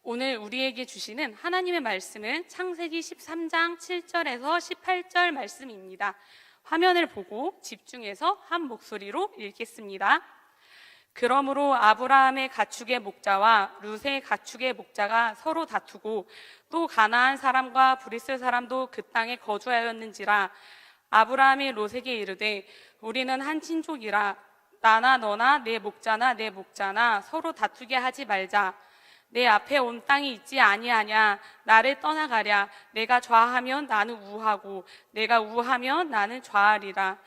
오늘 우리에게 주시는 하나님의 말씀은 창세기 13장 7절에서 18절 말씀입니다. 화면을 보고 집중해서 한 목소리로 읽겠습니다. 그러므로 아브라함의 가축의 목자와 룻의 가축의 목자가 서로 다투고 또 가나안 사람과 브리스 사람도 그 땅에 거주하였는지라. 아브라함이 롯에게 이르되 우리는 한 친족이라 나나 너나 내 목자나 내 목자나 서로 다투게 하지 말자. 내 앞에 온 땅이 있지 아니하냐. 나를 떠나가랴. 내가 좌하면 나는 우하고 내가 우하면 나는 좌하리라.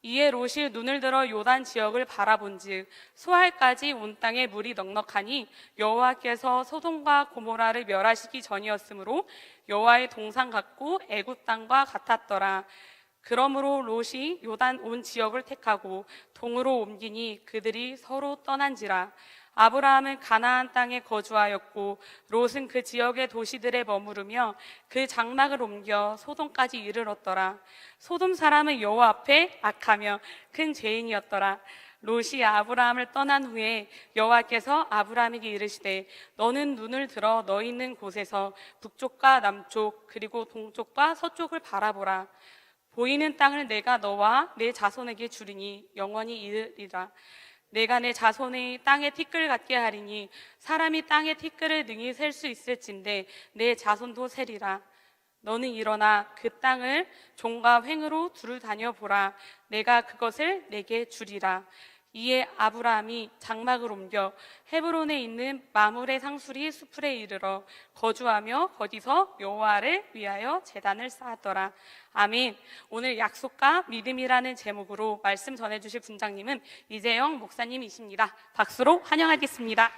이에 롯이 눈을 들어 요단 지역을 바라본즉 소알까지 온 땅에 물이 넉넉하니 여호와께서 소돔과 고모라를 멸하시기 전이었으므로 여호와의 동산 같고 애굽 땅과 같았더라. 그러므로 롯이 요단 온 지역을 택하고 동으로 옮기니 그들이 서로 떠난지라. 아브라함은 가나안 땅에 거주하였고 롯은 그 지역의 도시들에 머무르며 그 장막을 옮겨 소돔까지 이르렀더라. 소돔 사람은 여호와 앞에 악하며 큰 죄인이었더라. 롯이 아브라함을 떠난 후에 여호와께서 아브라함에게 이르시되 너는 눈을 들어 너 있는 곳에서 북쪽과 남쪽 그리고 동쪽과 서쪽을 바라보라. 보이는 땅을 내가 너와 내 자손에게 주리니 영원히 이르리라. 내가 내 자손의 땅에 티끌 같게 하리니 사람이 땅에 티끌을 능히 셀 수 있을진데 내 자손도 세리라. 너는 일어나 그 땅을 종과 횡으로 두루 다녀보라. 내가 그것을 내게 주리라. 이에 아브라함이 장막을 옮겨 헤브론에 있는 마므레 상수리 수풀에 이르러 거주하며 거기서 여호와를 위하여 제단을 쌓았더라. 아멘. 오늘 약속과 믿음이라는 제목으로 말씀 전해주실 분장님은 이재영 목사님이십니다. 박수로 환영하겠습니다.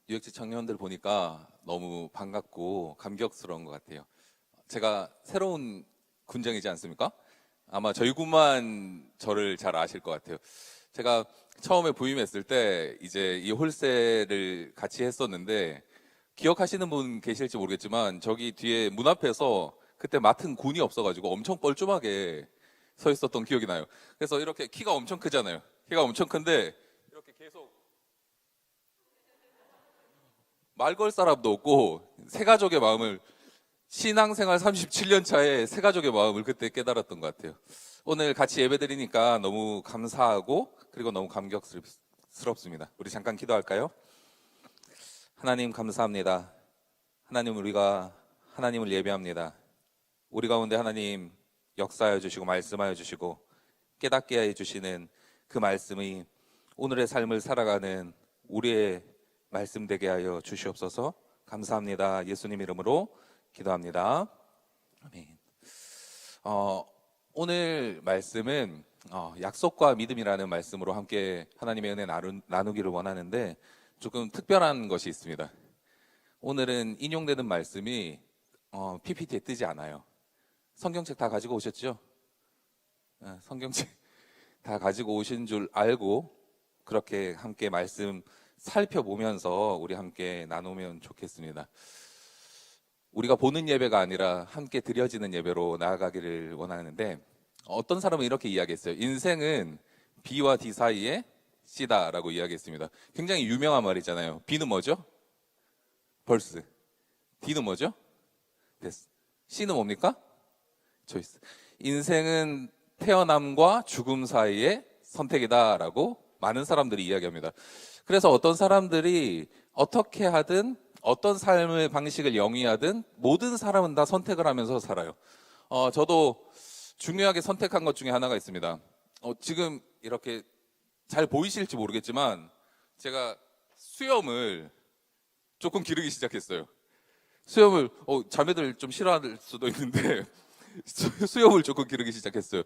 뉴욕지 청년들 보니까 너무 반갑고 감격스러운 것 같아요. 제가 새로운 군장이지 않습니까? 아마 저희 군만 저를 잘 아실 것 같아요. 제가 처음에 부임했을 때 이제 이 홀세를 같이 했었는데 기억하시는 분 계실지 모르겠지만 저기 뒤에 문 앞에서 그때 맡은 군이 없어가지고 엄청 뻘쭘하게 서 있었던 기억이 나요. 그래서 이렇게 키가 엄청 크잖아요. 키가 엄청 큰데 이렇게 계속 말 걸 사람도 없고 새가족의 마음을 신앙생활 37년 차에 새가족의 마음을 그때 깨달았던 것 같아요. 오늘 같이 예배드리니까 너무 감사하고 그리고 너무 감격스럽습니다. 우리 잠깐 기도할까요? 하나님 감사합니다. 하나님 우리가 하나님을 예배합니다. 우리 가운데 하나님 역사하여 주시고 말씀하여 주시고 깨닫게 해 주시는 그 말씀이 오늘의 삶을 살아가는 우리의 말씀 되게 하여 주시옵소서. 감사합니다. 예수님 이름으로 기도합니다. 아멘. 오늘 말씀은 약속과 믿음이라는 말씀으로 함께 하나님의 은혜 나누기를 원하는데 조금 특별한 것이 있습니다. 오늘은 인용되는 말씀이 PPT에 뜨지 않아요. 성경책 다 가지고 오셨죠? 성경책 다 가지고 오신 줄 알고 그렇게 함께 말씀 살펴보면서 우리 함께 나누면 좋겠습니다. 우리가 보는 예배가 아니라 함께 드려지는 예배로 나아가기를 원하는데 어떤 사람은 이렇게 이야기했어요. 인생은 B와 D 사이에 C다라고 이야기했습니다. 굉장히 유명한 말이잖아요. B는 뭐죠? 벌스. D는 뭐죠? 데스. C는 뭡니까? 초이스. 인생은 태어남과 죽음 사이의 선택이다라고 많은 사람들이 이야기합니다. 그래서 어떤 사람들이 어떻게 하든 어떤 삶의 방식을 영위하든 모든 사람은 다 선택을 하면서 살아요. 저도 중요하게 선택한 것 중에 하나가 있습니다. 지금 이렇게 잘 보이실지 모르겠지만 제가 수염을 조금 기르기 시작했어요. 수염을 자매들 좀 싫어할 수도 있는데 수염을 조금 기르기 시작했어요.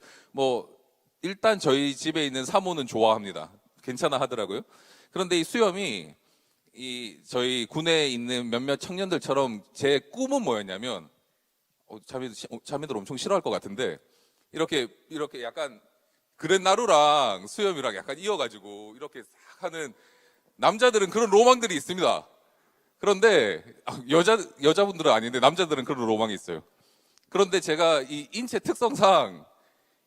일단 저희 집에 있는 사모는 좋아합니다. 괜찮아 하더라고요. 그런데 이 수염이 저희 군에 있는 몇몇 청년들처럼 제 꿈은 뭐였냐면 자매들 엄청 싫어할 것 같은데 이렇게 약간 그렛나루랑 수염이랑 약간 이어가지고 이렇게 싹 하는 남자들은 그런 로망들이 있습니다. 그런데 여자분들은 아닌데 남자들은 그런 로망이 있어요. 그런데 제가 이 인체 특성상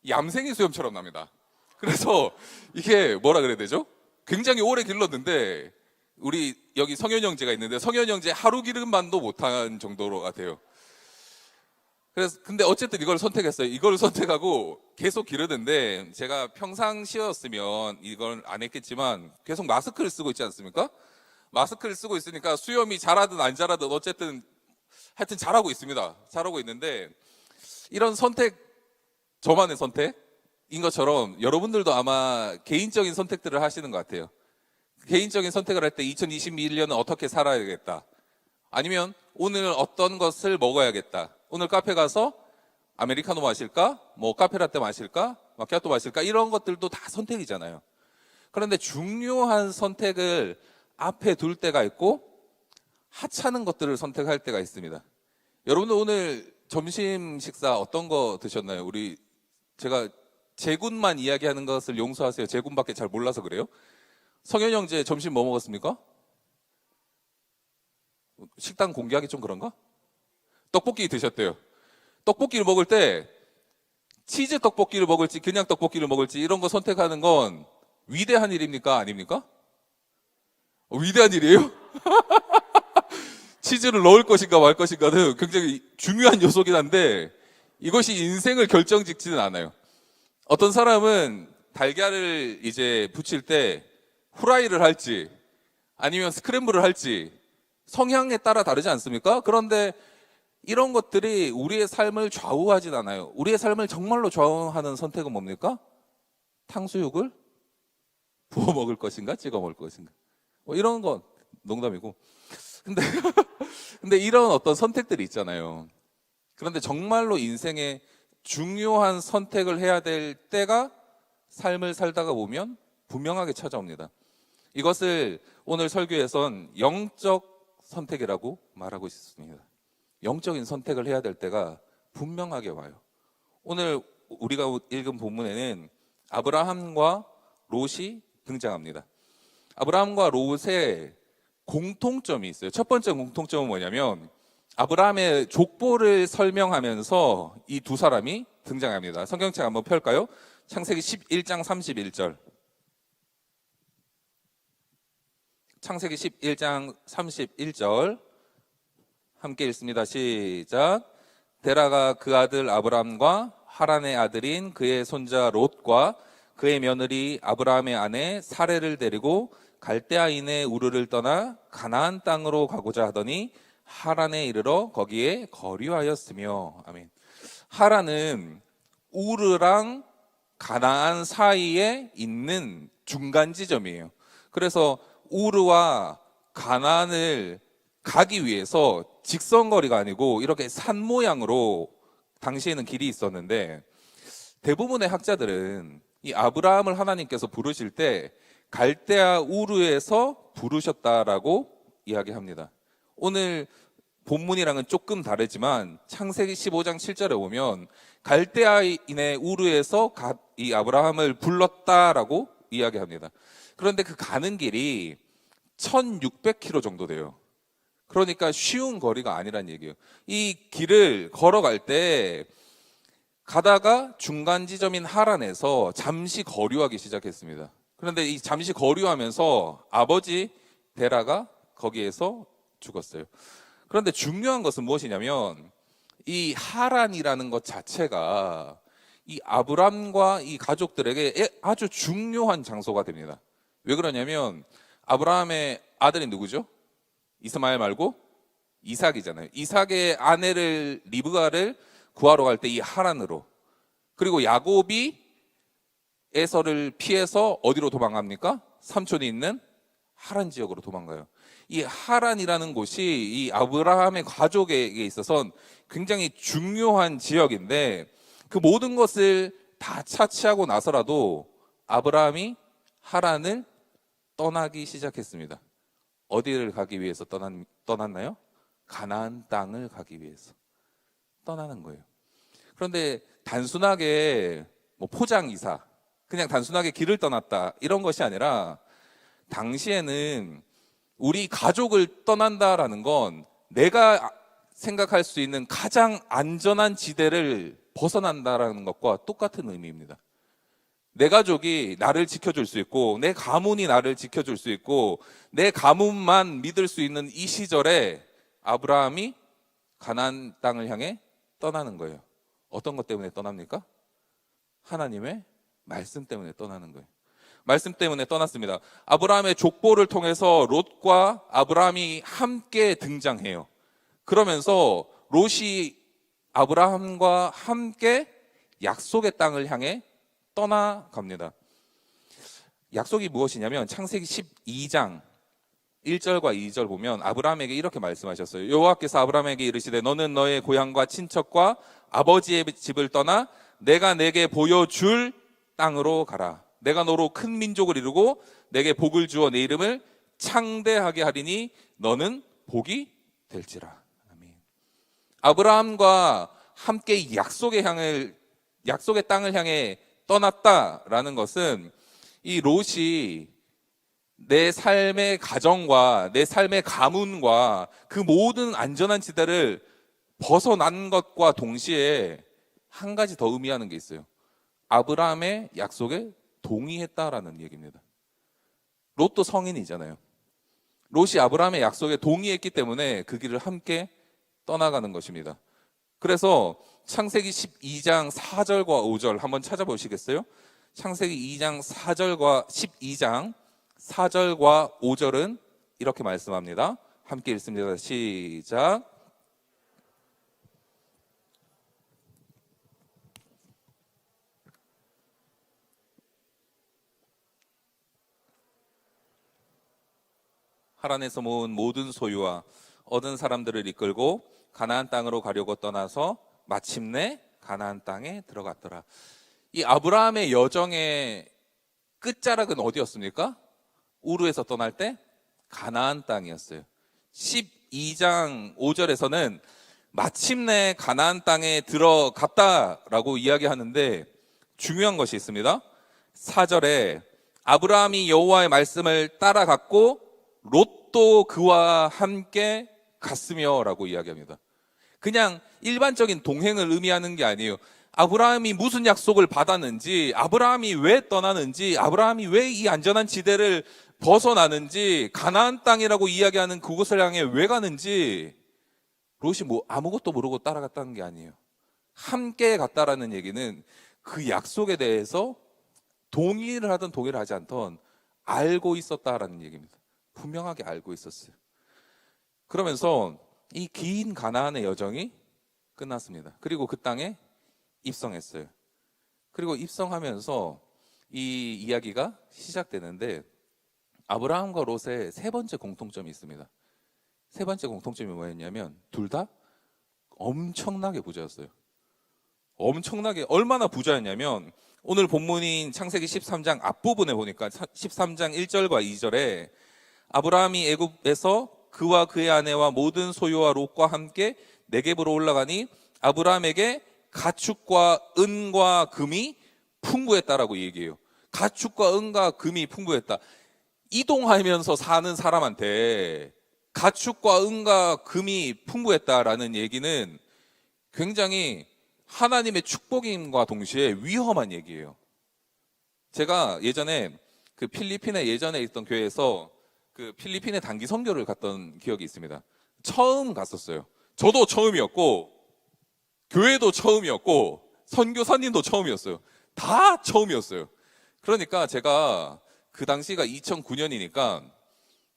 얌생이 수염처럼 납니다. 그래서 이게 뭐라 그래야 되죠? 굉장히 오래 길렀는데 우리 여기 성현 형제가 있는데 성현 형제 하루 기름만도 못한 정도로 같아요. 그래서 근데 어쨌든 이걸 선택했어요. 이걸 선택하고 계속 기르는데 제가 평상시였으면 이걸 안 했겠지만 계속 마스크를 쓰고 있지 않습니까? 마스크를 쓰고 있으니까 수염이 자라든 안 자라든 어쨌든 하여튼 잘하고 있습니다. 잘하고 있는데 이런 선택, 저만의 선택인 것처럼 여러분들도 아마 개인적인 선택들을 하시는 것 같아요. 개인적인 선택을 할 때 2021년은 어떻게 살아야겠다. 아니면 오늘 어떤 것을 먹어야겠다. 오늘 카페 가서 아메리카노 마실까? 뭐 카페라떼 마실까? 마키아토 마실까? 이런 것들도 다 선택이잖아요. 그런데 중요한 선택을 앞에 둘 때가 있고 하찮은 것들을 선택할 때가 있습니다. 여러분들 오늘 점심 식사 어떤 거 드셨나요? 제가 제군만 이야기하는 것을 용서하세요. 제군밖에 잘 몰라서 그래요. 성현 형제 점심 뭐 먹었습니까? 식당 공개하기 좀 그런가? 떡볶이 드셨대요. 떡볶이를 먹을 때 치즈 떡볶이를 먹을지 그냥 떡볶이를 먹을지 이런 거 선택하는 건 위대한 일입니까? 아닙니까? 위대한 일이에요? 치즈를 넣을 것인가 말 것인가는 굉장히 중요한 요소긴 한데 이것이 인생을 결정짓지는 않아요. 어떤 사람은 달걀을 이제 부칠 때 후라이를 할지 아니면 스크램블을 할지 성향에 따라 다르지 않습니까? 그런데 이런 것들이 우리의 삶을 좌우하진 않아요. 우리의 삶을 정말로 좌우하는 선택은 뭡니까? 탕수육을 부어 먹을 것인가? 찍어 먹을 것인가? 뭐 이런 건 농담이고. 근데, 근데 이런 어떤 선택들이 있잖아요. 그런데 정말로 인생에 중요한 선택을 해야 될 때가 삶을 살다가 보면 분명하게 찾아옵니다. 이것을 오늘 설교에선 영적 선택이라고 말하고 있습니다. 영적인 선택을 해야 될 때가 분명하게 와요. 오늘 우리가 읽은 본문에는 아브라함과 롯이 등장합니다. 아브라함과 롯의 공통점이 있어요. 첫 번째 공통점은 뭐냐면 아브라함의 족보를 설명하면서 이 두 사람이 등장합니다. 성경책 한번 펼까요? 창세기 11장 31절. 창세기 11장 31절 함께 읽습니다. 시작. 데라가 그 아들 아브람과 하란의 아들인 그의 손자 롯과 그의 며느리 아브라함의 아내 사레를 데리고 갈대아인의 우르를 떠나 가나안 땅으로 가고자 하더니 하란에 이르러 거기에 거류하였으며. 아멘. 하란은 우르랑 가나안 사이에 있는 중간 지점이에요. 그래서 우르와 가나안을 가기 위해서 직선거리가 아니고 이렇게 산 모양으로 당시에는 길이 있었는데 대부분의 학자들은 이 아브라함을 하나님께서 부르실 때 갈대아 우르에서 부르셨다라고 이야기합니다. 오늘 본문이랑은 조금 다르지만 창세기 15장 7절에 보면 갈대아인의 우르에서 이 아브라함을 불렀다라고 이야기합니다. 그런데 그 가는 길이 1600km 정도 돼요. 그러니까 쉬운 거리가 아니란 얘기예요. 이 길을 걸어갈 때 가다가 중간 지점인 하란에서 잠시 거류하기 시작했습니다. 그런데 이 잠시 거류하면서 아버지 데라가 거기에서 죽었어요. 그런데 중요한 것은 무엇이냐면 이 하란이라는 것 자체가 이 아브람과 이 가족들에게 아주 중요한 장소가 됩니다. 왜 그러냐면 아브라함의 아들이 누구죠? 이스마엘 말고 이삭이잖아요. 이삭의 아내를 리브가를 구하러 갈 때 이 하란으로, 그리고 야곱이 에서를 피해서 어디로 도망갑니까? 삼촌이 있는 하란 지역으로 도망가요. 이 하란이라는 곳이 이 아브라함의 가족에게 있어서는 굉장히 중요한 지역인데 그 모든 것을 다 차치하고 나서라도 아브라함이 하란을 떠나기 시작했습니다. 어디를 가기 위해서 떠났나요? 가나안 땅을 가기 위해서 떠나는 거예요. 그런데 단순하게 뭐 포장이사, 그냥 단순하게 길을 떠났다 이런 것이 아니라 당시에는 우리 가족을 떠난다라는 건 내가 생각할 수 있는 가장 안전한 지대를 벗어난다라는 것과 똑같은 의미입니다. 내 가족이 나를 지켜줄 수 있고 내 가문이 나를 지켜줄 수 있고 내 가문만 믿을 수 있는 이 시절에 아브라함이 가나안 땅을 향해 떠나는 거예요. 어떤 것 때문에 떠납니까? 하나님의 말씀 때문에 떠나는 거예요. 말씀 때문에 떠났습니다. 아브라함의 족보를 통해서 롯과 아브라함이 함께 등장해요. 그러면서 롯이 아브라함과 함께 약속의 땅을 향해 떠나갑니다. 약속이 무엇이냐면 창세기 12장 1절과 2절 보면 아브라함에게 이렇게 말씀하셨어요. 여호와께서 아브라함에게 이르시되 너는 너의 고향과 친척과 아버지의 집을 떠나 내가 내게 보여줄 땅으로 가라. 내가 너로 큰 민족을 이루고 내게 복을 주어 내 이름을 창대하게 하리니 너는 복이 될지라. 아멘. 아브라함과 함께 약속의 땅을 향해 떠났다라는 것은 이 롯이 내 삶의 가정과 내 삶의 가문과 그 모든 안전한 지대를 벗어난 것과 동시에 한 가지 더 의미하는 게 있어요. 아브라함의 약속에 동의했다라는 얘기입니다. 롯도 성인이잖아요. 롯이 아브라함의 약속에 동의했기 때문에 그 길을 함께 떠나가는 것입니다. 그래서 창세기 12장 4절과 5절 한번 찾아보시겠어요? 창세기 2장 4절과 12장 4절과 5절은 이렇게 말씀합니다. 함께 읽습니다. 시작. 하란에서 모은 모든 소유와 얻은 사람들을 이끌고 가나안 땅으로 가려고 떠나서 마침내 가나안 땅에 들어갔더라. 이 아브라함의 여정의 끝자락은 어디였습니까? 우르에서 떠날 때 가나안 땅이었어요. 12장 5절에서는 마침내 가나안 땅에 들어갔다라고 이야기하는데 중요한 것이 있습니다. 4절에 아브라함이 여호와의 말씀을 따라갔고 롯도 그와 함께 갔으며 라고 이야기합니다. 그냥 일반적인 동행을 의미하는 게 아니에요. 아브라함이 무슨 약속을 받았는지, 아브라함이 왜 떠나는지, 아브라함이 왜 이 안전한 지대를 벗어나는지, 가나안 땅이라고 이야기하는 그곳을 향해 왜 가는지 롯이 아무것도 모르고 따라갔다는 게 아니에요. 함께 갔다라는 얘기는 그 약속에 대해서 동의를 하든 동의를 하지 않던 알고 있었다라는 얘기입니다. 분명하게 알고 있었어요. 그러면서 이 긴 가나안의 여정이 끝났습니다. 그리고 그 땅에 입성했어요. 그리고 입성하면서 이 이야기가 시작되는데 아브라함과 롯의 세 번째 공통점이 있습니다. 세 번째 공통점이 뭐였냐면 둘 다 엄청나게 부자였어요. 엄청나게 얼마나 부자였냐면 오늘 본문인 창세기 13장 앞부분에 보니까 13장 1절과 2절에 아브라함이 애굽에서 그와 그의 아내와 모든 소유와 롯과 함께 네겝으로 올라가니 아브라함에게 가축과 은과 금이 풍부했다라고 얘기해요. 가축과 은과 금이 풍부했다. 이동하면서 사는 사람한테 가축과 은과 금이 풍부했다라는 얘기는 굉장히 하나님의 축복임과 동시에 위험한 얘기예요. 제가 예전에 그 필리핀에 예전에 있던 교회에서 그 필리핀에 단기 선교를 갔던 기억이 있습니다. 처음 갔었어요. 저도 처음이었고 교회도 처음이었고 선교사님도 처음이었어요. 다 처음이었어요. 그러니까 제가 그 당시가 2009년이니까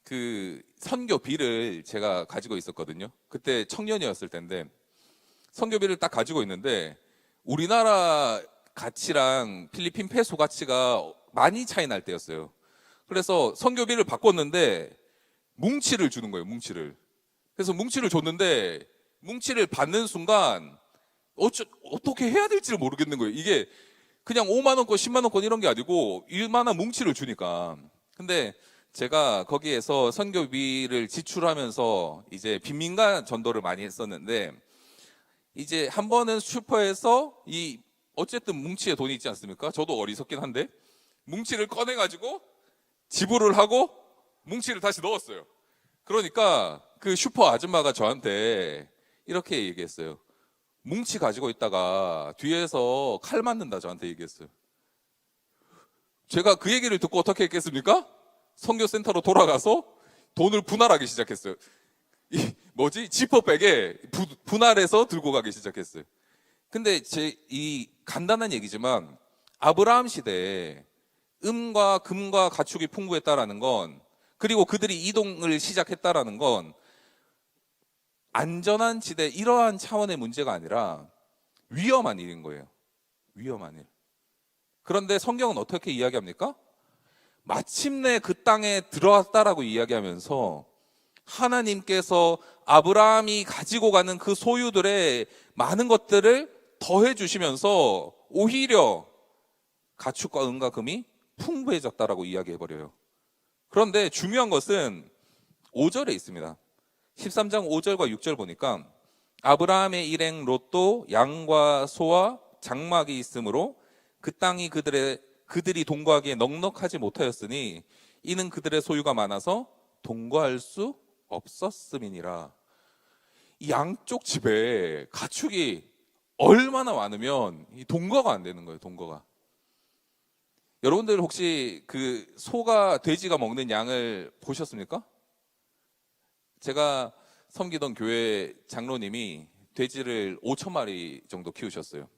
그 선교비를 제가 가지고 있었거든요. 그때 청년이었을 텐데 선교비를 딱 가지고 있는데 우리나라 가치랑 필리핀 페소 가치가 많이 차이 날 때였어요. 그래서 선교비를 바꿨는데 뭉치를 주는 거예요. 뭉치를. 그래서 뭉치를 줬는데 뭉치를 받는 순간 어떻게 해야 될지를 모르겠는 거예요. 이게 그냥 5만 원권, 10만 원권 이런 게 아니고 1만원 뭉치를 주니까. 근데 제가 거기에서 선교비를 지출하면서 이제 빈민가 전도를 많이 했었는데 이제 한 번은 슈퍼에서 어쨌든 뭉치에 돈이 있지 않습니까? 저도 어리석긴 한데 뭉치를 꺼내가지고 지불을 하고 뭉치를 다시 넣었어요. 그러니까 그 슈퍼 아줌마가 저한테 이렇게 얘기했어요. 뭉치 가지고 있다가 뒤에서 칼 맞는다 저한테 얘기했어요. 제가 그 얘기를 듣고 어떻게 했겠습니까? 선교센터로 돌아가서 돈을 분할하기 시작했어요. 지퍼백에 분할해서 들고 가기 시작했어요. 근데 이 간단한 얘기지만 아브라함 시대에 음과 금과 가축이 풍부했다라는 건, 그리고 그들이 이동을 시작했다라는 건 안전한 지대 이러한 차원의 문제가 아니라 위험한 일인 거예요. 위험한 일. 그런데 성경은 어떻게 이야기합니까? 마침내 그 땅에 들어왔다라고 이야기하면서 하나님께서 아브라함이 가지고 가는 그 소유들의 많은 것들을 더해 주시면서 오히려 가축과 은과 금이 풍부해졌다라고 이야기해 버려요. 그런데 중요한 것은 5절에 있습니다. 13장 5절과 6절 보니까 아브라함의 일행 롯도 양과 소와 장막이 있으므로 그 땅이 그들이 동거하기에 넉넉하지 못하였으니 이는 그들의 소유가 많아서 동거할 수 없었음이니라. 이 양쪽 집에 가축이 얼마나 많으면 이 동거가 안 되는 거예요. 동거가. 여러분들 혹시 그 소가 돼지가 먹는 양을 보셨습니까? 제가 섬기던 교회 장로님이 돼지를 5,000마리 정도 키우셨어요.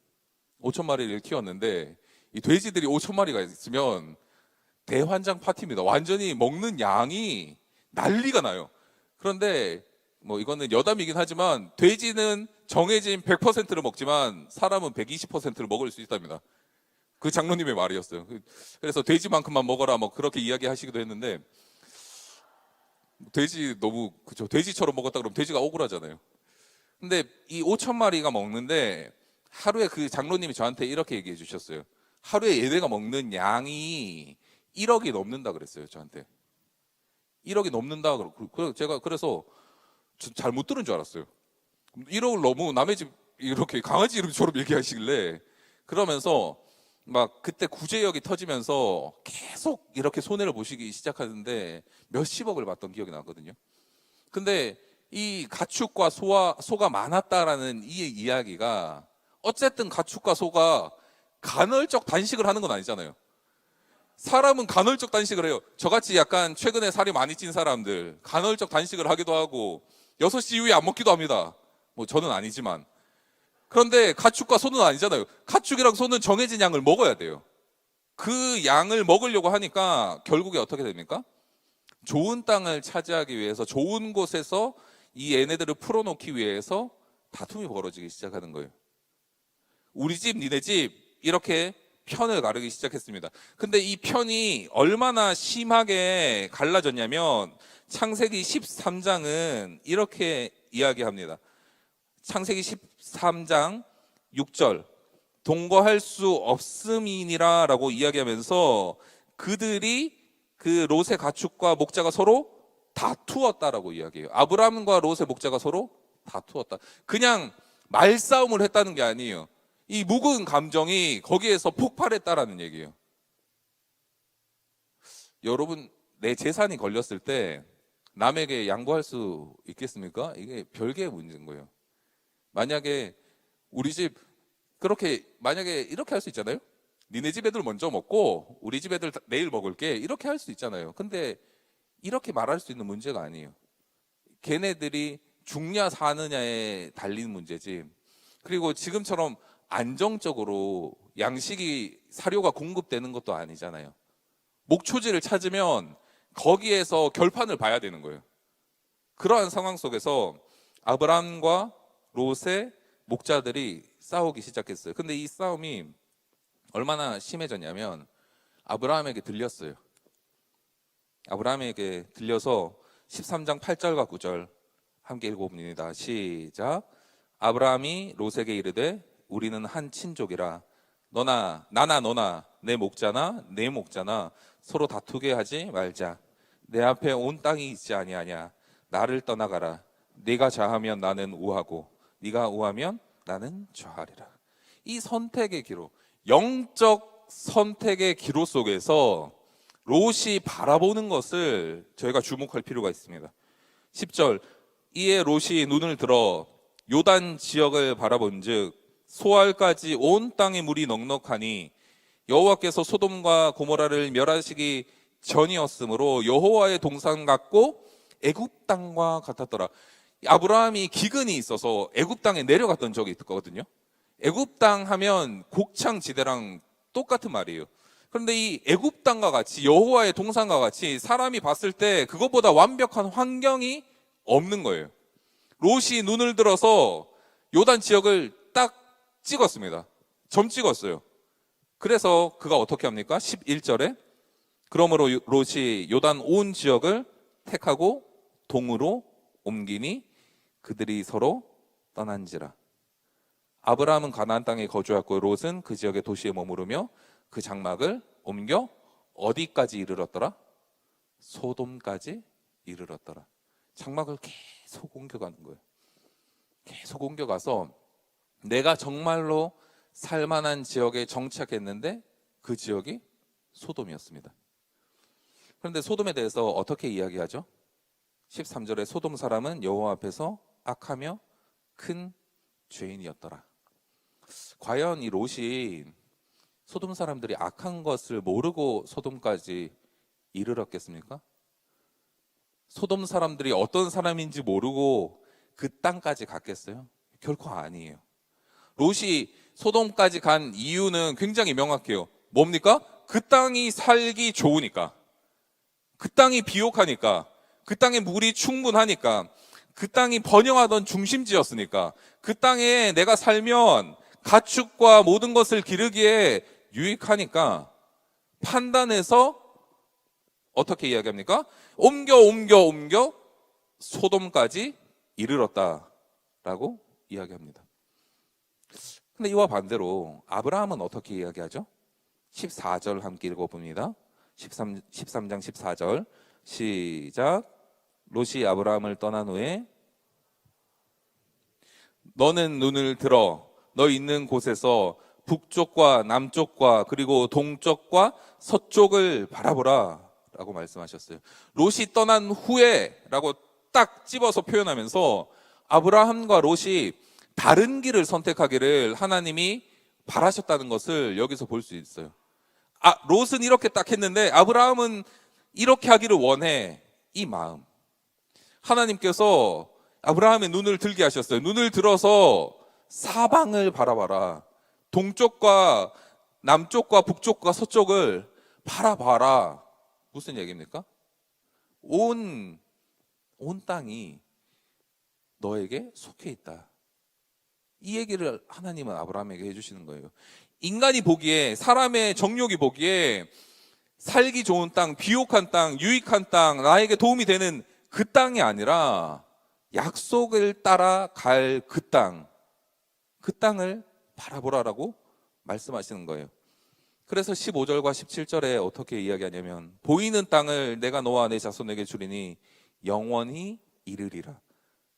5,000마리를 키웠는데 이 돼지들이 5,000마리가 있으면 대환장 파티입니다. 완전히 먹는 양이 난리가 나요. 그런데 뭐 이거는 여담이긴 하지만 돼지는 정해진 100%를 먹지만 사람은 120%를 먹을 수 있답니다. 그 장로님의 말이었어요. 그래서 돼지만큼만 먹어라 뭐 그렇게 이야기하시기도 했는데, 돼지 너무 그죠? 돼지처럼 먹었다 그러면 돼지가 억울하잖아요. 근데 이 5,000마리가 먹는데 하루에 그 장로님이 저한테 이렇게 얘기해 주셨어요. 하루에 얘네가 먹는 양이 1억이 넘는다 그랬어요. 저한테 1억이 넘는다. 제가 그래서 잘못 들은 줄 알았어요. 1억을 너무 남의 집 이렇게 강아지 이름처럼 얘기하시길래, 그러면서 막 그때 구제역이 터지면서 계속 이렇게 손해를 보시기 시작하는데 몇십억을 받던 기억이 나거든요. 근데 이 가축과 소가 많았다라는 이 이야기가, 어쨌든 가축과 소가 간헐적 단식을 하는 건 아니잖아요. 사람은 간헐적 단식을 해요. 저같이 약간 최근에 살이 많이 찐 사람들 간헐적 단식을 하기도 하고 6시 이후에 안 먹기도 합니다. 뭐 저는 아니지만. 그런데 가축과 소는 아니잖아요. 가축이랑 소는 정해진 양을 먹어야 돼요. 그 양을 먹으려고 하니까 결국에 어떻게 됩니까? 좋은 땅을 차지하기 위해서, 좋은 곳에서 이 얘네들을 풀어놓기 위해서 다툼이 벌어지기 시작하는 거예요. 우리 집, 니네 집 이렇게 편을 가르기 시작했습니다. 근데 이 편이 얼마나 심하게 갈라졌냐면 창세기 13장은 이렇게 이야기합니다. 창세기 13장 6절, 동거할 수 없음이니라 라고 이야기하면서 그들이 그 롯의 가축과 목자가 서로 다투었다라고 이야기해요. 아브라함과 롯의 목자가 서로 다투었다. 그냥 말싸움을 했다는 게 아니에요. 이 묵은 감정이 거기에서 폭발했다라는 얘기예요. 여러분, 내 재산이 걸렸을 때 남에게 양보할 수 있겠습니까? 이게 별개의 문제인 거예요. 만약에 우리 집 만약에 이렇게 할 수 있잖아요. 니네 집 애들 먼저 먹고 우리 집 애들 내일 먹을게, 이렇게 할 수 있잖아요. 근데 이렇게 말할 수 있는 문제가 아니에요. 걔네들이 죽냐 사느냐에 달린 문제지. 그리고 지금처럼 안정적으로 양식이, 사료가 공급되는 것도 아니잖아요. 목초지를 찾으면 거기에서 결판을 봐야 되는 거예요. 그러한 상황 속에서 아브라함과 롯의 목자들이 싸우기 시작했어요. 근데 이 싸움이 얼마나 심해졌냐면 아브라함에게 들렸어요. 아브라함에게 들려서 13장 8절과 9절 함께 읽어봅니다. 시작. 아브라함이 롯에게 이르되 우리는 한 친족이라 너나 내 목자나 내 목자나 서로 다투게 하지 말자. 내 앞에 온 땅이 있지 아니하냐. 나를 떠나가라. 네가 좌하면 나는 우하고 네가 우하면 나는 좌하리라. 이 선택의 기로, 영적 선택의 기로 속에서 롯이 바라보는 것을 저희가 주목할 필요가 있습니다. 10절, 이에 롯이 눈을 들어 요단 지역을 바라본즉 소알까지 온 땅에 물이 넉넉하니 여호와께서 소돔과 고모라를 멸하시기 전이었으므로 여호와의 동산 같고 애굽 땅과 같았더라. 아브라함이 기근이 있어서 애굽 땅에 내려갔던 적이 있거든요. 애굽 땅 하면 곡창 지대랑 똑같은 말이에요. 그런데 이 애굽 땅과 같이 여호와의 동산과 같이 사람이 봤을 때 그것보다 완벽한 환경이 없는 거예요. 롯이 눈을 들어서 요단 지역을 딱 찍었습니다. 점 찍었어요. 그래서 그가 어떻게 합니까? 11절에 그러므로 롯이 요단 온 지역을 택하고 동으로 옮기니 그들이 서로 떠난지라. 아브라함은 가나안 땅에 거주하고 롯은 그 지역의 도시에 머무르며 그 장막을 옮겨 어디까지 이르렀더라? 소돔까지 이르렀더라. 장막을 계속 옮겨가는 거예요. 계속 옮겨가서 내가 정말로 살만한 지역에 정착했는데 그 지역이 소돔이었습니다. 그런데 소돔에 대해서 어떻게 이야기하죠? 13절에 소돔 사람은 여호와 앞에서 악하며 큰 죄인이었더라. 과연 이 롯이 소돔 사람들이 악한 것을 모르고 소돔까지 이르렀겠습니까? 소돔 사람들이 어떤 사람인지 모르고 그 땅까지 갔겠어요? 결코 아니에요. 롯이 소돔까지 간 이유는 굉장히 명확해요. 뭡니까? 그 땅이 살기 좋으니까, 그 땅이 비옥하니까, 그 땅에 물이 충분하니까, 그 땅이 번영하던 중심지였으니까, 그 땅에 내가 살면 가축과 모든 것을 기르기에 유익하니까 판단해서 어떻게 이야기합니까? 옮겨 소돔까지 이르렀다라고 이야기합니다. 근데 이와 반대로 아브라함은 어떻게 이야기하죠? 14절 함께 읽어봅니다. 13장 14절 시작. 롯이 아브라함을 떠난 후에 너는 눈을 들어 너 있는 곳에서 북쪽과 남쪽과 그리고 동쪽과 서쪽을 바라보라 라고 말씀하셨어요. 롯이 떠난 후에 라고 딱 집어서 표현하면서 아브라함과 롯이 다른 길을 선택하기를 하나님이 바라셨다는 것을 여기서 볼 수 있어요. 롯은 이렇게 딱 했는데 아브라함은 이렇게 하기를 원해. 이 마음. 하나님께서 아브라함의 눈을 들게 하셨어요. 눈을 들어서 사방을 바라봐라. 동쪽과 남쪽과 북쪽과 서쪽을 바라봐라. 무슨 얘기입니까? 온 땅이 너에게 속해 있다. 이 얘기를 하나님은 아브라함에게 해주시는 거예요. 인간이 보기에, 사람의 정욕이 보기에 살기 좋은 땅, 비옥한 땅, 유익한 땅, 나에게 도움이 되는 그 땅이 아니라 약속을 따라 갈 그 땅, 그 땅을 바라보라라고 말씀하시는 거예요. 그래서 15절과 17절에 어떻게 이야기하냐면 보이는 땅을 내가 너와 내 자손에게 주리니 영원히 이르리라.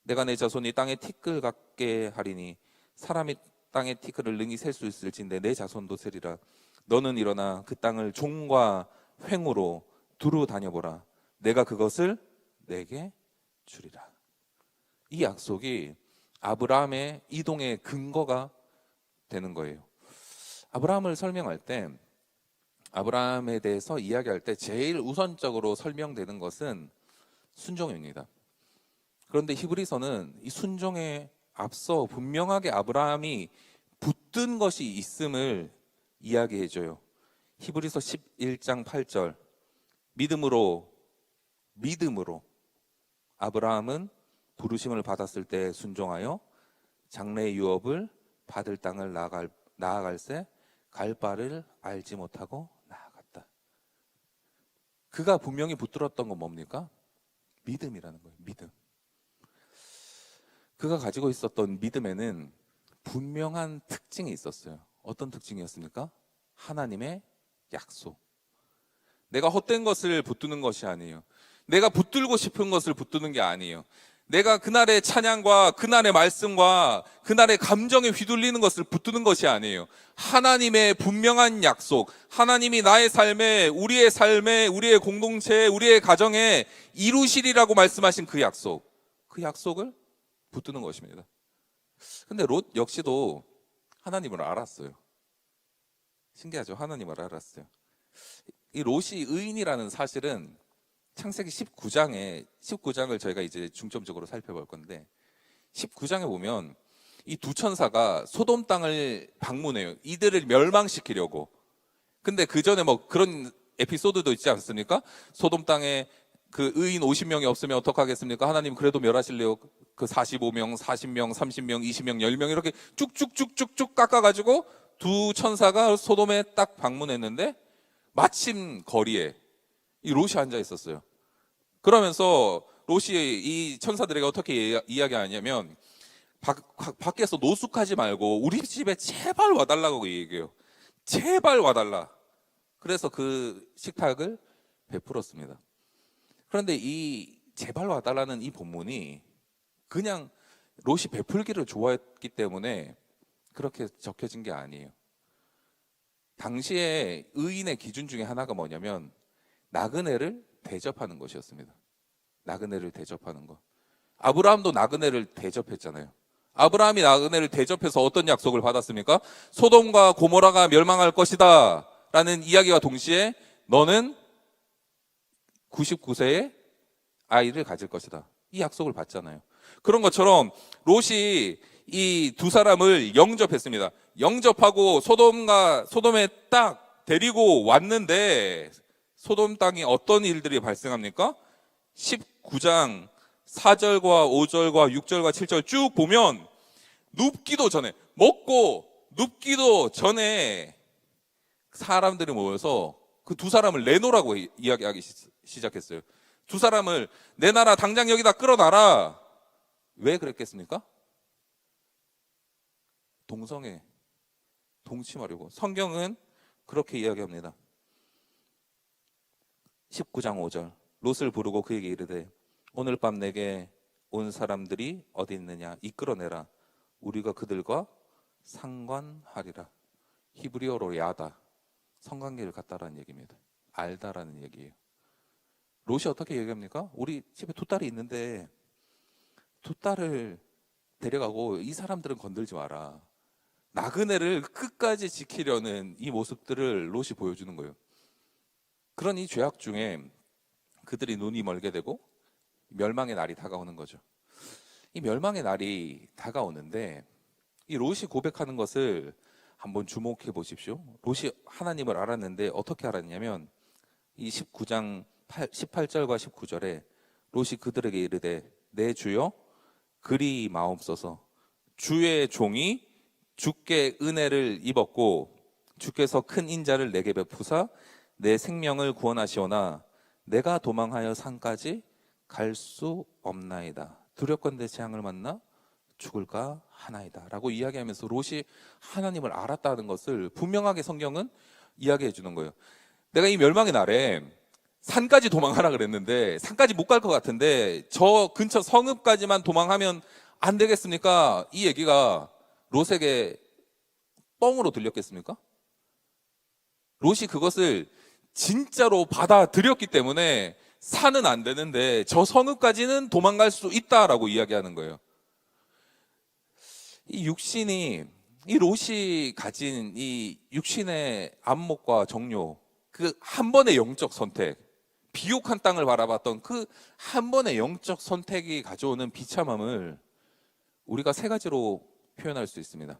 내가 내 자손이 땅에 티끌 같게 하리니 사람이 땅의 티끌을 능히 셀 수 있을진데 내 자손도 세리라. 너는 일어나 그 땅을 종과 횡으로 두루 다녀보라. 내가 그것을 내게 주리라. 이 약속이 아브라함의 이동의 근거가 되는 거예요. 아브라함을 설명할 때, 아브라함에 대해서 이야기할 때 제일 우선적으로 설명되는 것은 순종입니다. 그런데 히브리서는 이 순종에 앞서 분명하게 아브라함이 붙든 것이 있음을 이야기해줘요. 히브리서 11장 8절 믿음으로 아브라함은 부르심을 받았을 때 순종하여 장래의 유업을 받을 땅을 나아갈새 갈 바를 알지 못하고 나아갔다. 그가 분명히 붙들었던 건 뭡니까? 믿음이라는 거예요. 믿음. 그가 가지고 있었던 믿음에는 분명한 특징이 있었어요. 어떤 특징이었습니까? 하나님의 약속. 내가 헛된 것을 붙드는 것이 아니에요. 내가 붙들고 싶은 것을 붙드는 게 아니에요. 내가 그날의 찬양과 그날의 말씀과 그날의 감정에 휘둘리는 것을 붙드는 것이 아니에요. 하나님의 분명한 약속, 하나님이 나의 삶에, 우리의 삶에, 우리의 공동체에, 우리의 가정에 이루시리라고 말씀하신 그 약속, 그 약속을 붙드는 것입니다. 근데 롯 역시도 하나님을 알았어요. 신기하죠? 하나님을 알았어요. 이 롯이 의인이라는 사실은 창세기 19장을 저희가 이제 중점적으로 살펴볼 건데 19장에 보면 이 두 천사가 소돔 땅을 방문해요. 이들을 멸망시키려고. 근데 그 전에 뭐 그런 에피소드도 있지 않습니까? 소돔 땅에 그 의인 50명이 없으면 어떡하겠습니까? 하나님 그래도 멸하실래요? 그 45명, 40명, 30명, 20명, 10명 이렇게 쭉쭉쭉쭉쭉 깎아가지고 두 천사가 소돔에 딱 방문했는데 마침 거리에 이 롯이 앉아 있었어요. 그러면서 롯이 이 천사들에게 어떻게 이야기하냐면 밖에서 노숙하지 말고 우리 집에 제발 와달라고 얘기해요. 제발 와달라. 그래서 그 식탁을 베풀었습니다. 그런데 이 제발 와달라는 이 본문이 그냥 롯이 베풀기를 좋아했기 때문에 그렇게 적혀진 게 아니에요. 당시에 의인의 기준 중에 하나가 뭐냐면 나그네를 대접하는 것이었습니다. 나그네를 대접하는 것. 아브라함도 나그네를 대접했잖아요. 아브라함이 나그네를 대접해서 어떤 약속을 받았습니까? 소돔과 고모라가 멸망할 것이다 라는 이야기와 동시에 너는 99세에 아이를 가질 것이다. 이 약속을 받잖아요. 그런 것처럼 롯이 이 두 사람을 영접했습니다. 영접하고 소돔에 딱 데리고 왔는데 소돔 땅에 어떤 일들이 발생합니까? 19장 4절과 5절과 6절과 7절 쭉 보면 눕기도 전에 먹고 눕기도 전에 사람들이 모여서 그 두 사람을 내놓으라고 이야기하기 시작했어요. 두 사람을 내놔라, 당장 여기다 끌어놔라. 왜 그랬겠습니까? 동성애, 동침하려고. 성경은 그렇게 이야기합니다. 19장 5절 롯을 부르고 그에게 이르되 오늘 밤 내게 온 사람들이 어디 있느냐 이끌어내라. 우리가 그들과 상관하리라. 히브리어로 야다. 성관계를 갖다라는 얘기입니다. 알다라는 얘기예요. 롯이 어떻게 얘기합니까? 우리 집에 두 딸이 있는데 두 딸을 데려가고 이 사람들은 건들지 마라. 나그네를 끝까지 지키려는 이 모습들을 롯이 보여주는 거예요. 그런 이 죄악 중에 그들이 눈이 멀게 되고 멸망의 날이 다가오는 거죠. 이 멸망의 날이 다가오는데 이 롯이 고백하는 것을 한번 주목해 보십시오. 롯이 하나님을 알았는데 어떻게 알았냐면 이 19장 18절과 19절에 롯이 그들에게 이르되 내 주여 그리 마옵소서. 주의 종이 주께 은혜를 입었고 주께서 큰 인자를 내게 베푸사 내 생명을 구원하시오나 내가 도망하여 산까지 갈 수 없나이다. 두렵건대 재앙을 만나 죽을까 하나이다 라고 이야기하면서 롯이 하나님을 알았다는 것을 분명하게 성경은 이야기해 주는 거예요. 내가 이 멸망의 날에 산까지 도망하라 그랬는데 산까지 못 갈 것 같은데 저 근처 성읍까지만 도망하면 안 되겠습니까? 이 얘기가 롯에게 뻥으로 들렸겠습니까? 롯이 그것을 진짜로 받아들였기 때문에 산은 안 되는데 저 성읍까지는 도망갈 수 있다라고 이야기하는 거예요. 이 육신이, 이 롯이 가진 이 육신의 안목과 정욕, 그 한 번의 영적 선택, 비옥한 땅을 바라봤던 그 한 번의 영적 선택이 가져오는 비참함을 우리가 세 가지로 표현할 수 있습니다.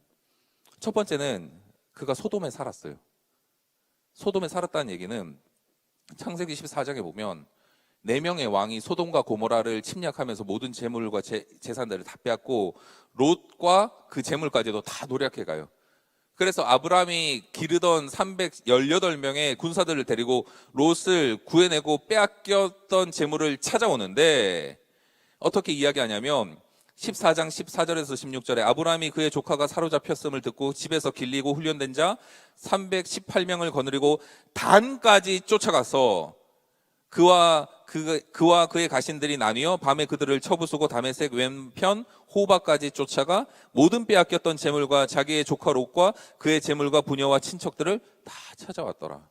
첫 번째는 그가 소돔에 살았어요. 소돔에 살았다는 얘기는 창세기 14장에 보면 4명의 왕이 소돔과 고모라를 침략하면서 모든 재물과 재산들을 다 빼앗고 롯과 그 재물까지도 다 노략해 가요. 그래서 아브라함이 기르던 318명의 군사들을 데리고 롯을 구해내고 빼앗겼던 재물을 찾아오는데 어떻게 이야기하냐면 14장 14절에서 16절에 아브라함이 그의 조카가 사로잡혔음을 듣고 집에서 길리고 훈련된 자 318명을 거느리고 단까지 쫓아가서 그와 그의 가신들이 나뉘어 밤에 그들을 쳐부수고 다메섹 왼편 호바까지 쫓아가 모든 빼앗겼던 재물과 자기의 조카 롯과 그의 재물과 부녀와 친척들을 다 찾아왔더라.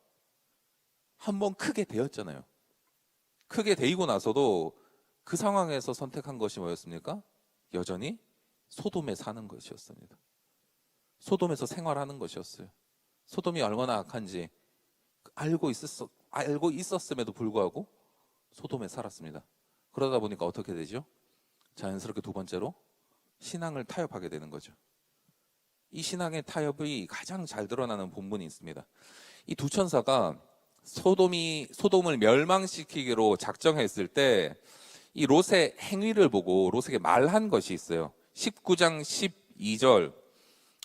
한번 크게 데였잖아요. 크게 데이고 나서도 그 상황에서 선택한 것이 뭐였습니까? 여전히 소돔에 사는 것이었습니다. 소돔에서 생활하는 것이었어요. 소돔이 얼마나 악한지 알고 있었음에도 불구하고 소돔에 살았습니다. 그러다 보니까 어떻게 되죠? 자연스럽게 두 번째로 신앙을 타협하게 되는 거죠. 이 신앙의 타협이 가장 잘 드러나는 본문이 있습니다. 이 두 천사가 소돔을 멸망시키기로 작정했을 때 이 롯의 행위를 보고 롯에게 말한 것이 있어요. 19장 12절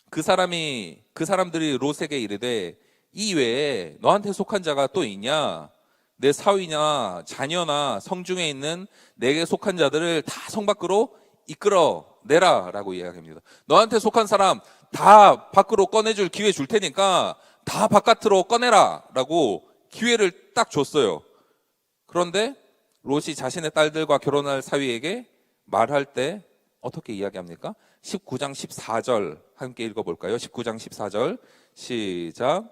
그 사람들이 롯에게 이르되 이 외에 너한테 속한 자가 또 있냐? 내 사위나 자녀나 성중에 있는 내게 속한 자들을 다 성 밖으로 이끌어 내라 라고 이야기합니다. 너한테 속한 사람 다 밖으로 꺼내줄 기회 줄 테니까 다 바깥으로 꺼내라 라고 기회를 딱 줬어요. 그런데 롯이 자신의 딸들과 결혼할 사위에게 말할 때 어떻게 이야기합니까? 19장 14절 함께 읽어볼까요? 19장 14절 시작.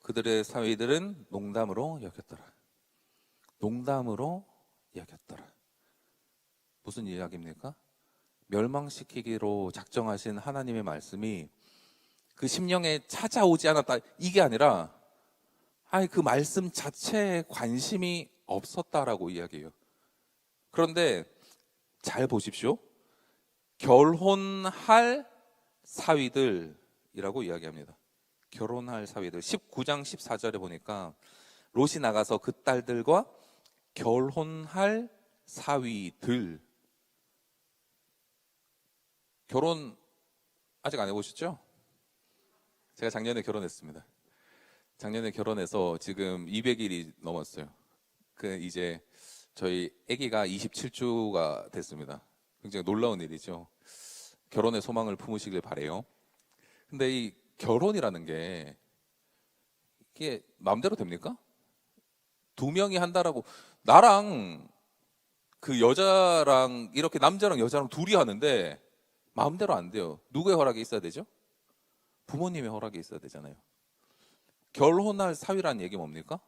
그들의 사위들은 농담으로 여겼더라. 농담으로 여겼더라. 무슨 이야기입니까? 멸망시키기로 작정하신 하나님의 말씀이 그 심령에 찾아오지 않았다. 이게 아니라 그 말씀 자체에 관심이 없었다라고 이야기해요. 그런데 잘 보십시오. 결혼할 사위들이라고 이야기합니다. 결혼할 사위들. 19장 14절에 보니까 롯이 나가서 그 딸들과 결혼할 사위들. 결혼 아직 안 해보셨죠? 제가 작년에 결혼했습니다. 작년에 결혼해서 지금 200일이 넘었어요. 이제 저희 아기가 27주가 됐습니다. 굉장히 놀라운 일이죠. 결혼의 소망을 품으시길 바래요. 근데 이 결혼이라는 게 이게 마음대로 됩니까? 두 명이 한다라고 나랑 그 여자랑 이렇게 남자랑 여자랑 둘이 하는데 마음대로 안 돼요. 누구의 허락이 있어야 되죠? 부모님의 허락이 있어야 되잖아요. 결혼할 사위라는 얘기 뭡니까?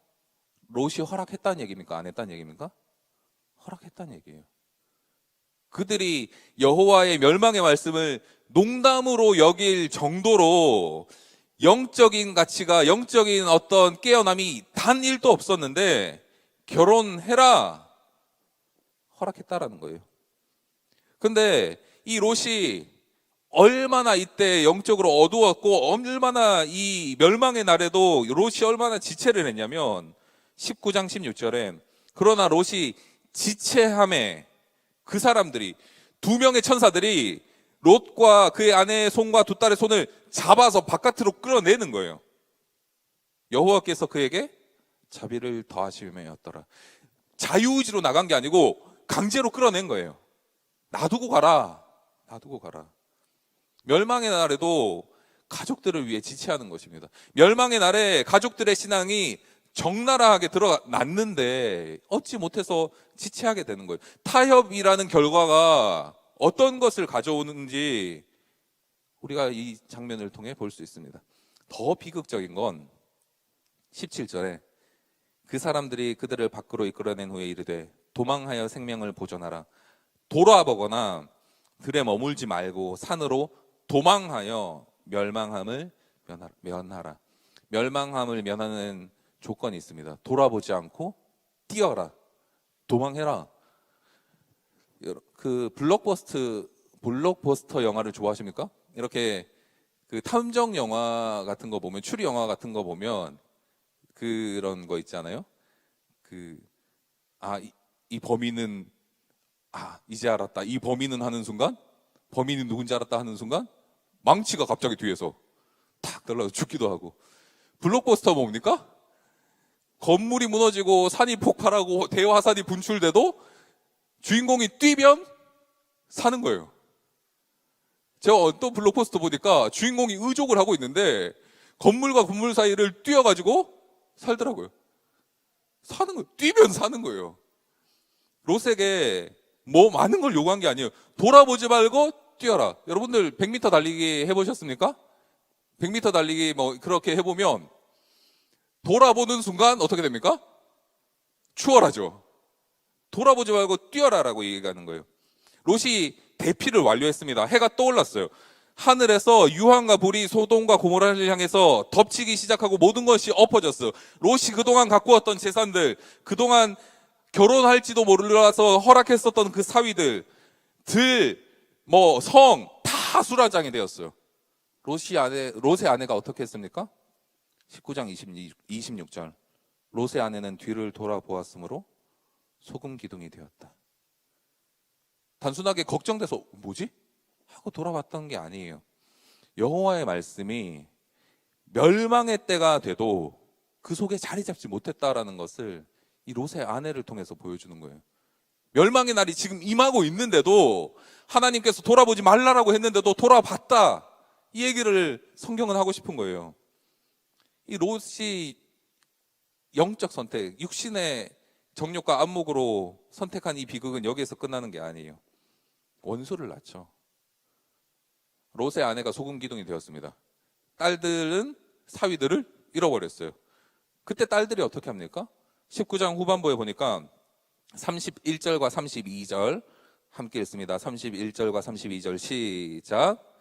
롯이 허락했다는 얘기입니까? 안 했다는 얘기입니까? 허락했다는 얘기예요. 그들이 여호와의 멸망의 말씀을 농담으로 여길 정도로 영적인 가치가, 영적인 어떤 깨어남이 단 1도 없었는데 결혼해라 허락했다라는 거예요. 근데 이 롯이 얼마나 이때 영적으로 어두웠고 얼마나 이 멸망의 날에도 롯이 얼마나 지체를 했냐면 19장 16절에 그러나 롯이 지체함에 그 사람들이 두 명의 천사들이 롯과 그의 아내의 손과 두 딸의 손을 잡아서 바깥으로 끌어내는 거예요. 여호와께서 그에게 자비를 더하심이었더라. 자유의지로 나간 게 아니고 강제로 끌어낸 거예요. 놔두고 가라. 놔두고 가라. 멸망의 날에도 가족들을 위해 지체하는 것입니다. 멸망의 날에 가족들의 신앙이 적나라하게 드러났는데 어찌 못해서 지체하게 되는 거예요. 타협이라는 결과가 어떤 것을 가져오는지 우리가 이 장면을 통해 볼 수 있습니다. 더 비극적인 건 17절에 그 사람들이 그들을 밖으로 이끌어낸 후에 이르되 도망하여 생명을 보존하라. 돌아보거나 들에 머물지 말고 산으로 도망하여 멸망함을 면하라. 멸망함을 면하는 조건이 있습니다. 돌아보지 않고 뛰어라. 도망해라. 그 블록버스터 영화를 좋아하십니까? 이렇게 그 탐정 영화 같은 거 보면, 추리 영화 같은 거 보면 그런 거 있잖아요. 이 범인은 이제 알았다. 이 범인은 하는 순간, 범인이 누군지 알았다 하는 순간 망치가 갑자기 뒤에서 탁 날라서 죽기도 하고. 블록버스터 뭡니까? 건물이 무너지고 산이 폭발하고 대화산이 분출돼도 주인공이 뛰면 사는 거예요. 제가 어떤 블록버스터 보니까 주인공이 의족을 하고 있는데 건물과 건물 사이를 뛰어가지고 살더라고요. 사는 거예요. 뛰면 사는 거예요. 롯에게 뭐 많은 걸 요구한 게 아니에요. 돌아보지 말고 뛰어라. 여러분들 100m 달리기 해보셨습니까? 100m 달리기 뭐 그렇게 해보면 돌아보는 순간 어떻게 됩니까? 추월하죠. 돌아보지 말고 뛰어라라고 얘기하는 거예요. 롯이 대피를 완료했습니다. 해가 떠올랐어요. 하늘에서 유황과 불이 소돔과 고모라를 향해서 덮치기 시작하고 모든 것이 엎어졌어. 롯이 그동안 갖고 왔던 재산들, 그동안 결혼할지도 몰라서 허락했었던 그 사위들, 성, 다 수라장이 되었어요. 롯의 아내가 어떻게 했습니까? 19장 26절. 롯의 아내는 뒤를 돌아보았으므로 소금 기둥이 되었다. 단순하게 걱정돼서 뭐지? 하고 돌아봤던 게 아니에요. 여호와의 말씀이 멸망의 때가 돼도 그 속에 자리 잡지 못했다라는 것을 이 롯의 아내를 통해서 보여주는 거예요. 멸망의 날이 지금 임하고 있는데도 하나님께서 돌아보지 말라라고 했는데도 돌아봤다. 이 얘기를 성경은 하고 싶은 거예요. 이 롯이 영적 선택, 육신의 정욕과 안목으로 선택한 이 비극은 여기에서 끝나는 게 아니에요. 원수를 낳죠. 롯의 아내가 소금 기둥이 되었습니다. 딸들은 사위들을 잃어버렸어요. 그때 딸들이 어떻게 합니까? 19장 후반부에 보니까 31절과 32절 함께 읽습니다. 31절과 32절 시작.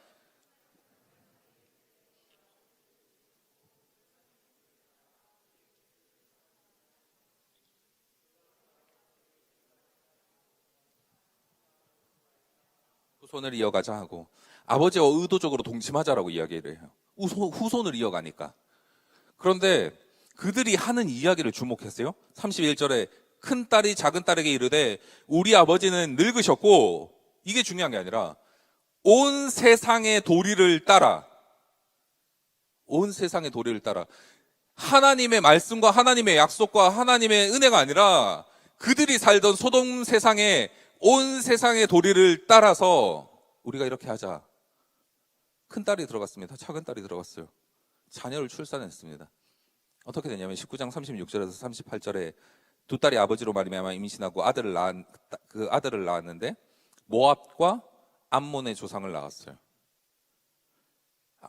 후손을 이어가자 하고 아버지와 의도적으로 동침하자라고 이야기를 해요. 후손을 이어가니까. 그런데 그들이 하는 이야기를 주목했어요. 31절에 큰 딸이 작은 딸에게 이르되 우리 아버지는 늙으셨고, 이게 중요한 게 아니라 온 세상의 도리를 따라, 온 세상의 도리를 따라, 하나님의 말씀과 하나님의 약속과 하나님의 은혜가 아니라 그들이 살던 소돔 세상의 온 세상의 도리를 따라서 우리가 이렇게 하자. 큰 딸이 들어갔습니다. 작은 딸이 들어갔어요. 자녀를 출산했습니다. 어떻게 되냐면 19장 36절에서 38절에 두 딸이 아버지로 말미암아 임신하고 아들을 낳았는데 모압과 암몬의 조상을 낳았어요.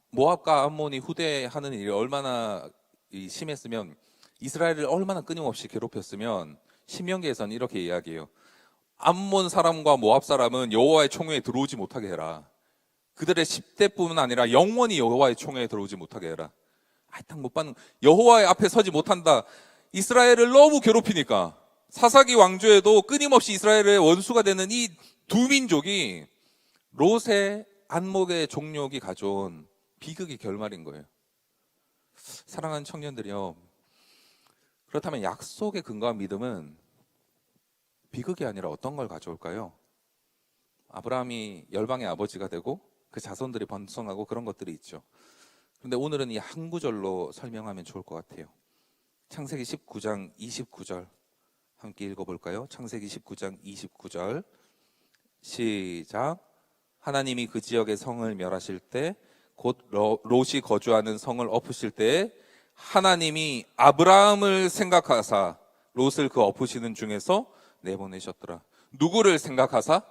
모압과 암몬이 후대하는 일이 얼마나 심했으면, 이스라엘을 얼마나 끊임없이 괴롭혔으면 신명기에서는 이렇게 이야기해요. 암몬 사람과 모압 사람은 여호와의 총회에 들어오지 못하게 해라. 그들의 10대뿐만 아니라 영원히 여호와의 총회에 들어오지 못하게 해라. 딱 못 받는, 여호와의 앞에 서지 못한다. 이스라엘을 너무 괴롭히니까. 사사기 왕조에도 끊임없이 이스라엘의 원수가 되는 이 두 민족이 롯의 안목의 종욕이 가져온 비극의 결말인 거예요. 사랑하는 청년들이요, 그렇다면 약속에 근거한 믿음은 비극이 아니라 어떤 걸 가져올까요? 아브라함이 열방의 아버지가 되고 그 자손들이 번성하고 그런 것들이 있죠. 그런데 오늘은 이 한 구절로 설명하면 좋을 것 같아요. 창세기 19장 29절 함께 읽어볼까요? 창세기 19장 29절 시작. 하나님이 그 지역의 성을 멸하실 때, 곧 롯이 거주하는 성을 엎으실 때 하나님이 아브라함을 생각하사 롯을 그 엎으시는 중에서 내보내셨더라. 누구를 생각하사?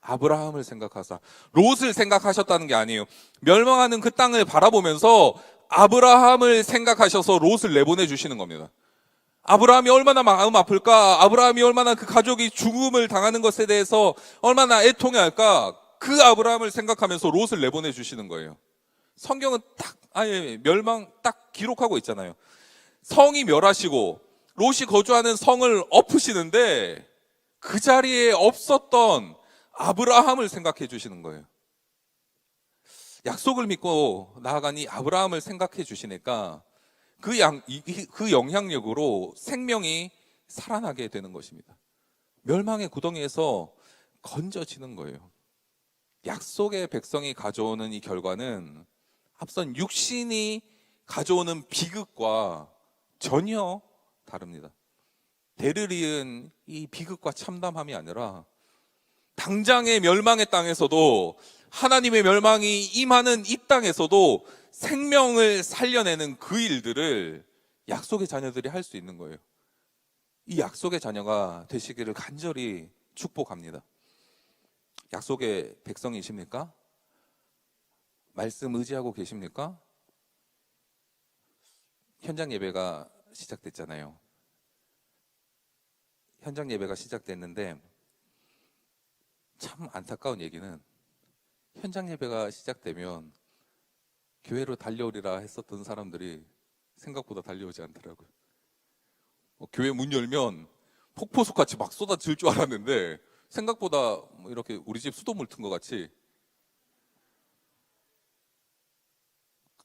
아브라함을 생각하사. 롯을 생각하셨다는 게 아니에요. 멸망하는 그 땅을 바라보면서 아브라함을 생각하셔서 롯을 내보내 주시는 겁니다. 아브라함이 얼마나 마음 아플까? 아브라함이 얼마나 그 가족이 죽음을 당하는 것에 대해서 얼마나 애통해할까? 그 아브라함을 생각하면서 롯을 내보내 주시는 거예요. 성경은 멸망 딱 기록하고 있잖아요. 성이 멸하시고 롯이 거주하는 성을 엎으시는데 그 자리에 없었던 아브라함을 생각해 주시는 거예요. 약속을 믿고 나아간 이 아브라함을 생각해 주시니까 그 영향력으로 생명이 살아나게 되는 것입니다. 멸망의 구덩이에서 건져지는 거예요. 약속의 백성이 가져오는 이 결과는 앞선 육신이 가져오는 비극과 전혀 다릅니다. 대를 이은 이 비극과 참담함이 아니라 당장의 멸망의 땅에서도, 하나님의 멸망이 임하는 이 땅에서도 생명을 살려내는 그 일들을 약속의 자녀들이 할 수 있는 거예요. 이 약속의 자녀가 되시기를 간절히 축복합니다. 약속의 백성이십니까? 말씀 의지하고 계십니까? 현장 예배가 시작됐잖아요. 현장 예배가 시작됐는데 참 안타까운 얘기는 현장 예배가 시작되면 교회로 달려오리라 했었던 사람들이 생각보다 달려오지 않더라고요. 교회 문 열면 폭포수같이 막 쏟아질 줄 알았는데 생각보다 뭐 이렇게 우리 집 수돗물 튼 것 같이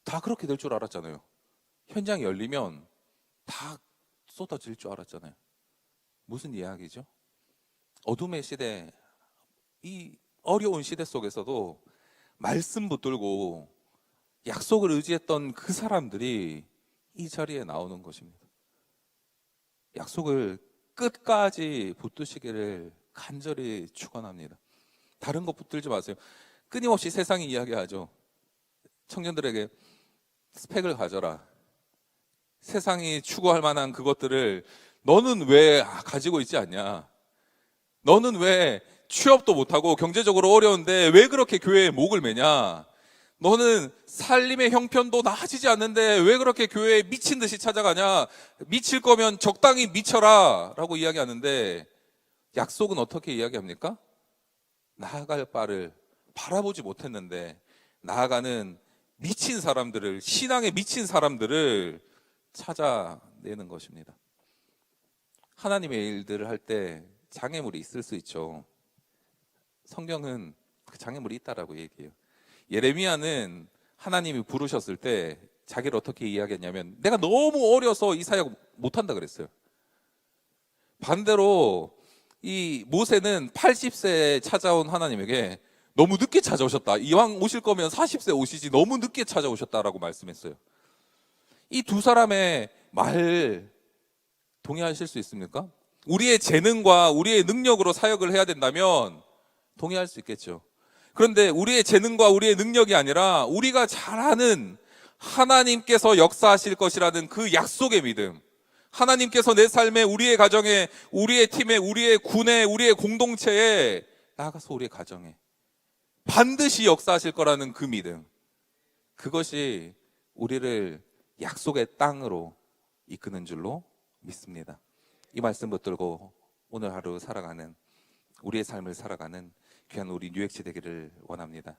다 그렇게 될 줄 알았잖아요. 현장이 열리면 다 쏟아질 줄 알았잖아요. 무슨 이야기죠? 어둠의 시대, 이 어려운 시대 속에서도 말씀 붙들고 약속을 의지했던 그 사람들이 이 자리에 나오는 것입니다. 약속을 끝까지 붙드시기를 간절히 축원합니다. 다른 것 붙들지 마세요. 끊임없이 세상이 이야기하죠. 청년들에게 스펙을 가져라. 세상이 추구할 만한 그것들을 너는 왜 가지고 있지 않냐? 너는 왜 취업도 못하고 경제적으로 어려운데 왜 그렇게 교회에 목을 매냐? 너는 살림의 형편도 나아지지 않는데 왜 그렇게 교회에 미친 듯이 찾아가냐? 미칠 거면 적당히 미쳐라 라고 이야기하는데 약속은 어떻게 이야기합니까? 나아갈 바를 바라보지 못했는데 나아가는 미친 사람들을, 신앙에 미친 사람들을 찾아내는 것입니다. 하나님의 일들을 할 때 장애물이 있을 수 있죠. 성경은 그 장애물이 있다라고 얘기해요. 예레미야는 하나님이 부르셨을 때 자기를 어떻게 이야기했냐면 내가 너무 어려서 이 사역 못한다 그랬어요. 반대로 이 모세는 80세에 찾아온 하나님에게 너무 늦게 찾아오셨다. 이왕 오실 거면 40세 오시지 너무 늦게 찾아오셨다라고 말씀했어요. 이 두 사람의 말 동의하실 수 있습니까? 우리의 재능과 우리의 능력으로 사역을 해야 된다면 동의할 수 있겠죠. 그런데 우리의 재능과 우리의 능력이 아니라 우리가 잘 아는 하나님께서 역사하실 것이라는 그 약속의 믿음, 하나님께서 내 삶에, 우리의 가정에, 우리의 팀에, 우리의 군에, 우리의 공동체에, 나아가서 우리의 가정에 반드시 역사하실 거라는 그 믿음, 그것이 우리를 약속의 땅으로 이끄는 줄로 믿습니다. 이 말씀 붙들고 오늘 하루 살아가는, 우리의 삶을 살아가는 귀한 우리 뉴엑시 되기를 원합니다.